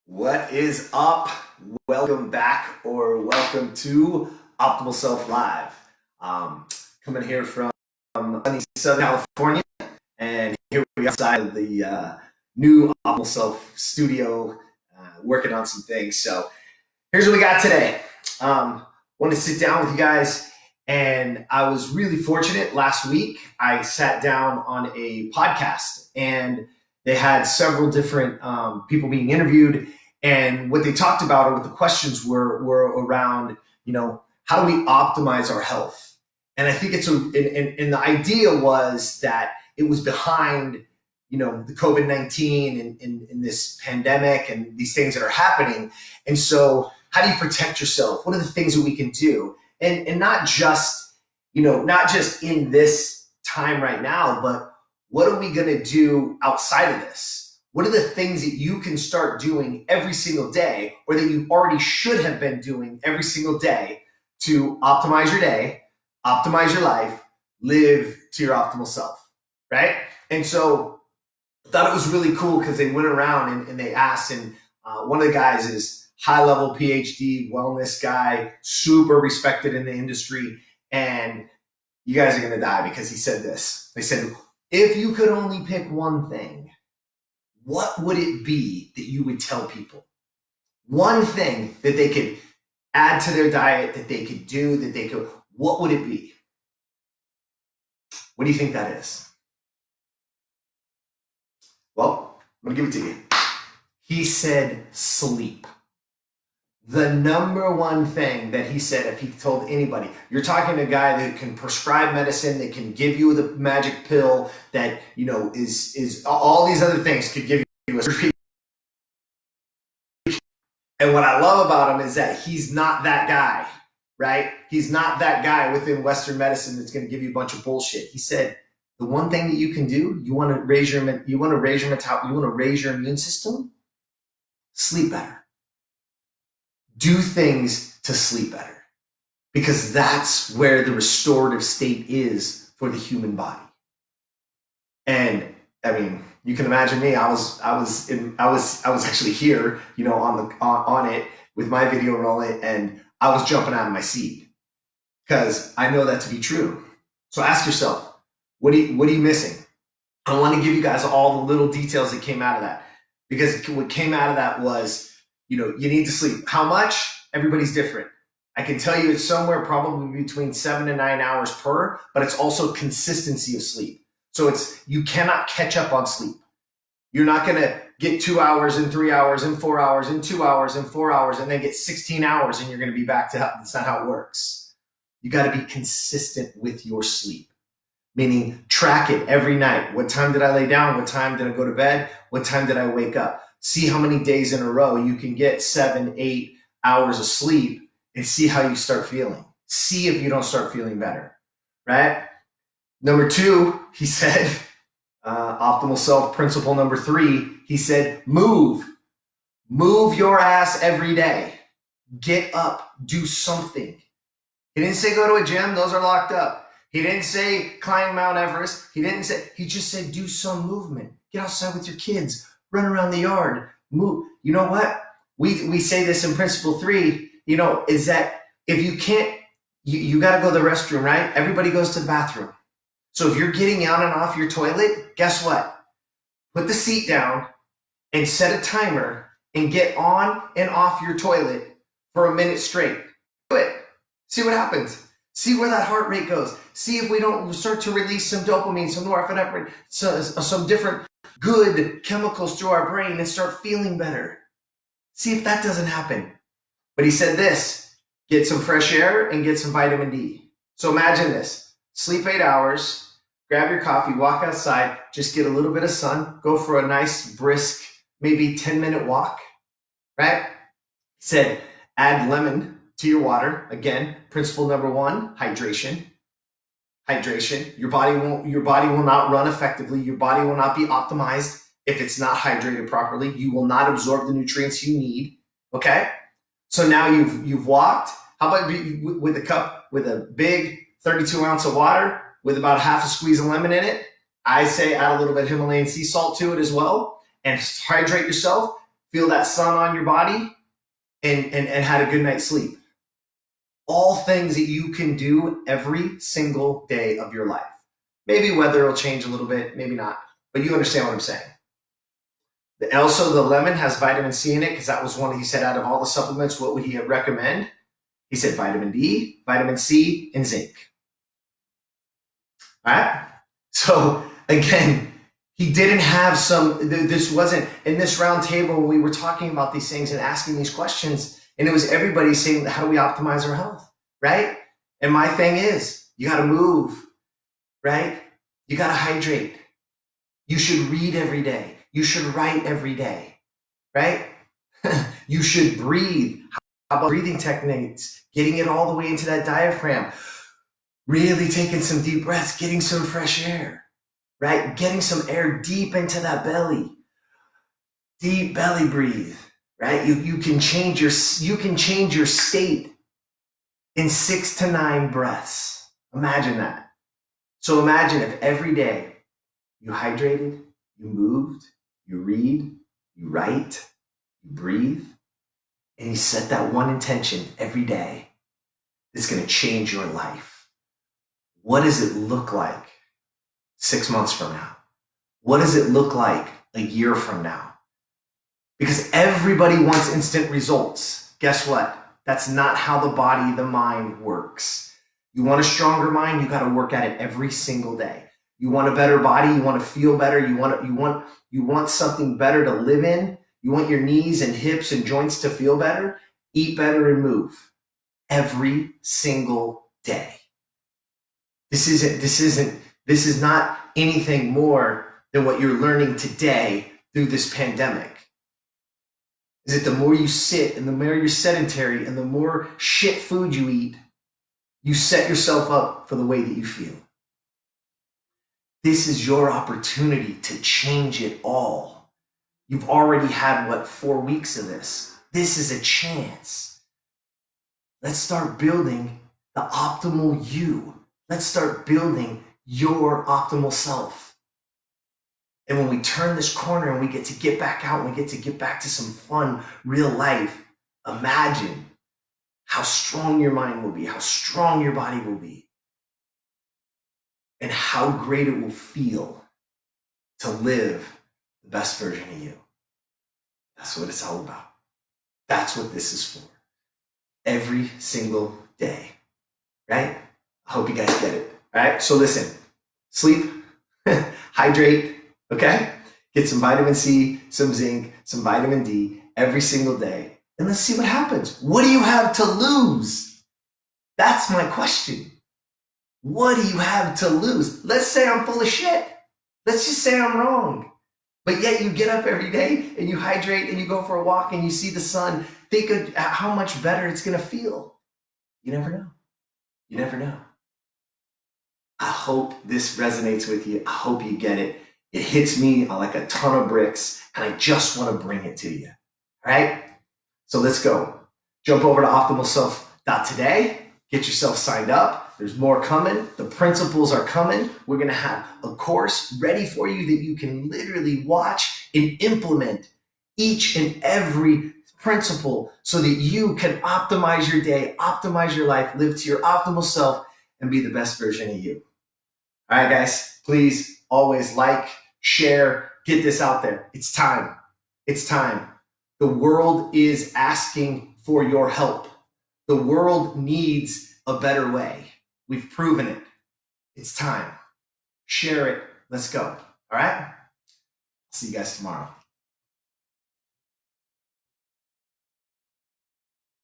What is up? Welcome back or welcome to Optimal Self Live. Coming here from sunny Southern California, and here we are outside of the new Optimal Self studio, working on some things. So here's what we got today. Want to sit down with you guys, and I was really fortunate. Last week, I sat down on a podcast, and they had several different people being interviewed. And what they talked about, or what the questions were around, how do we optimize our health? And I think and the idea was that it was behind, the COVID-19 and this pandemic and these things that are happening. And so how do you protect yourself? What are the things that we can do? And not just, not just in this time right now, but what are we going to do outside of this? What are the things that you can start doing every single day, or that you already should have been doing every single day to optimize your day, optimize your life, live to your optimal self, right? And so I thought it was really cool because they went around and they asked, and one of the guys is high-level PhD, wellness guy, super respected in the industry, and you guys are going to die because he said this. They said, if you could only pick one thing, what would it be that you would tell people? One thing that they could add to their diet, that they could do, what would it be? What do you think that is? Well, I'm going to give it to you. He said sleep. The number one thing that he said, if he told anybody, you're talking to a guy that can prescribe medicine, that can give you the magic pill, that, is all these other things could give you a treatment. And what I love about him is that he's not that guy, right? He's not that guy within Western medicine that's going to give you a bunch of bullshit. He said, the one thing that you can do, you want to raise your immune system, sleep better. Do things to sleep better, because that's where the restorative state is for the human body. And I mean, you can imagine me. I was actually here, on it with my video rolling, and I was jumping out of my seat because I know that to be true. So ask yourself, what are you missing? I want to give you guys all the little details that came out of that, because what came out of that was, you need to sleep. How much? Everybody's different. I can tell you it's somewhere probably between 7 to 9 hours per, but it's also consistency of sleep. So you cannot catch up on sleep. You're not going to get 2 hours and 3 hours and 4 hours and 2 hours and 4 hours and then get 16 hours and you're going to be back to health. That's not how it works. You got to be consistent with your sleep, meaning track it every night. What time did I lay down? What time did I go to bed? What time did I wake up? See how many days in a row you can get 7, 8 hours of sleep, and see how you start feeling. See if you don't start feeling better, right? Number 2, he said, optimal self principle number 3, he said, move your ass every day. Get up, do something. He didn't say go to a gym. Those are locked up. He didn't say climb Mount Everest. He just said do some movement. Get outside with your kids. Run around the yard, move. You know what? We say this in principle 3, is that if you can't, you got to go to the restroom, right? Everybody goes to the bathroom. So if you're getting on and off your toilet, guess what? Put the seat down and set a timer and get on and off your toilet for a minute straight. Do it. See what happens. See where that heart rate goes. See if we don't start to release some dopamine, some norepinephrine, some different good chemicals through our brain and start feeling better. See if that doesn't happen. But he said this, get some fresh air and get some vitamin D. So imagine this, sleep 8 hours, grab your coffee, walk outside, just get a little bit of sun, go for a nice brisk, maybe 10-minute walk, right? He said, add lemon to your water. Again, principle number 1, hydration. Hydration. Your body will not run effectively. Your body will not be optimized if it's not hydrated properly. You will not absorb the nutrients you need. Okay? So now you've walked. How about with a cup with a big 32 ounce of water with about half a squeeze of lemon in it? I say add a little bit of Himalayan sea salt to it as well and hydrate yourself feel that sun on your body, and had a good night's sleep. All things that you can do every single day of your life. Maybe weather will change a little bit, maybe not, but you understand what I'm saying. Also, the lemon has vitamin C in it because that was one he said out of all the supplements, what would he recommend? He said vitamin D, vitamin C, and zinc. All right? So, again, he didn't have this wasn't in this round table when we were talking about these things and asking these questions, and it was everybody saying, how do we optimize our health, right? And my thing is, you got to move, right? You got to hydrate. You should read every day. You should write every day, right? You should breathe. How about breathing techniques? Getting it all the way into that diaphragm. Really taking some deep breaths, getting some fresh air, right? Getting some air deep into that belly. Deep belly breathe, right? You can change your state in 6 to 9 breaths. Imagine that. So imagine if every day you hydrated, you moved, you read, you write, you breathe, and you set that one intention every day that's going to change your life. What does it look like 6 months from now? What does it look like a year from now? Because everybody wants instant results. Guess what? That's not how the body, the mind works. You want a stronger mind, you got to work at it every single day. You want a better body, you want to feel better, you want something better to live in, you want your knees and hips and joints to feel better, eat better and move every single day. This is not anything more than what you're learning today through this pandemic. Is that the more you sit and the more you're sedentary and the more shit food you eat, you set yourself up for the way that you feel. This is your opportunity to change it all. You've already had, 4 weeks of this. This is a chance. Let's start building the optimal you. Let's start building your optimal self. And when we turn this corner and we get back out and we get back to some fun, real life, imagine how strong your mind will be, how strong your body will be, and how great it will feel to live the best version of you. That's what it's all about. That's what this is for. Every single day, right? I hope you guys get it. All right, so listen, sleep, hydrate, okay? Get some vitamin C, some zinc, some vitamin D every single day, and let's see what happens. What do you have to lose? That's my question. What do you have to lose? Let's say I'm full of shit. Let's just say I'm wrong. But yet you get up every day and you hydrate and you go for a walk and you see the sun. Think of how much better it's going to feel. You never know. You never know. I hope this resonates with you. I hope you get it. It hits me like a ton of bricks, and I just want to bring it to you. All right? So let's go. Jump over to optimalself.today. Get yourself signed up. There's more coming. The principles are coming. We're going to have a course ready for you that you can literally watch and implement each and every principle so that you can optimize your day, optimize your life, live to your optimal self, and be the best version of you. All right, guys, please always like, share, get this out there. It's time. It's time. The world is asking for your help. The world needs a better way. We've proven it. It's time. Share it. Let's go. All right? See you guys tomorrow.